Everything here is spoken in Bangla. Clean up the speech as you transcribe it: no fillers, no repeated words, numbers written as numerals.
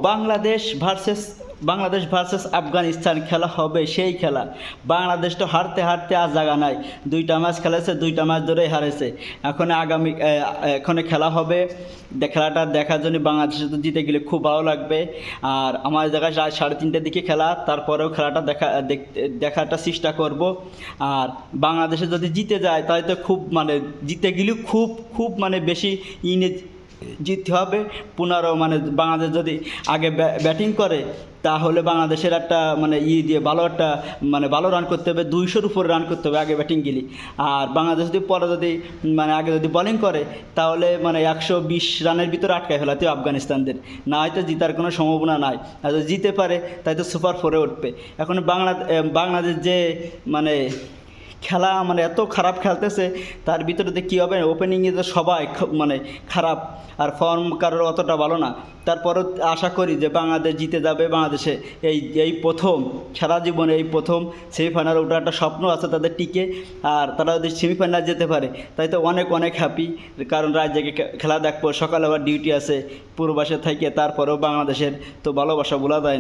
বাংলাদেশ ভার্সেস আফগানিস্তান খেলা হবে, সেই খেলা। বাংলাদেশ তো হারতে হারতে আর জায়গা নাই। দুইটা ম্যাচ খেলেছে, দুইটা ম্যাচ ধরেই হারেছে। এখন এখন খেলা হবে। খেলাটা দেখার জন্য বাংলাদেশে তো জিতে গেলে খুব ভালো লাগবে। আর আমার জায়গায় 3:30টার দিকে খেলা, তারপরেও খেলাটা দেখাটা চেষ্টা করব। আর বাংলাদেশে যদি জিতে যায় তাহলে তো খুব মানে জিতে গেলেও খুব খুব মানে বেশি ইনে জিততে হবে। 15 মানে বাংলাদেশ যদি আগে ব্যাটিং করে তাহলে বাংলাদেশের একটা মানে দিয়ে ভালো একটা মানে ভালো রান করতে হবে, 200-র উপরে রান করতে হবে আগে ব্যাটিং গেলে। আর বাংলাদেশ যদি পরে যদি মানে আগে যদি বোলিং করে তাহলে মানে 120 রানের ভিতরে আটকায় ফেলাতে আফগানিস্তানদের, না হয়তো জিতার কোনো সম্ভাবনা নাই। আর যদি জিতে পারে তাই তো সুপার ফোরে উঠবে। এখন বাংলাদেশ যে মানে খেলা মানে এত খারাপ খেলতেছে, তার ভিতরে কী হবে, ওপেনিংয়ে তো সবাই মানে খারাপ, আর ফর্ম কারোর অতটা ভালো না। তারপরও আশা করি যে বাংলাদেশ জিতে যাবে। বাংলাদেশে এই এই প্রথম সারা জীবনে এই প্রথম সেমিফাইনাল ওঠার একটা স্বপ্ন আছে তাদের টিকে। আর তারা যদি সেমিফাইনাল যেতে পারে তাই তো অনেক অনেক হ্যাপি। কারণ রাত জেগে খেলা দেখবো, সকালে আবার ডিউটি আছে পূর্বাসে থেকে। তারপরেও বাংলাদেশের তো ভালোবাসা বলা যায় না।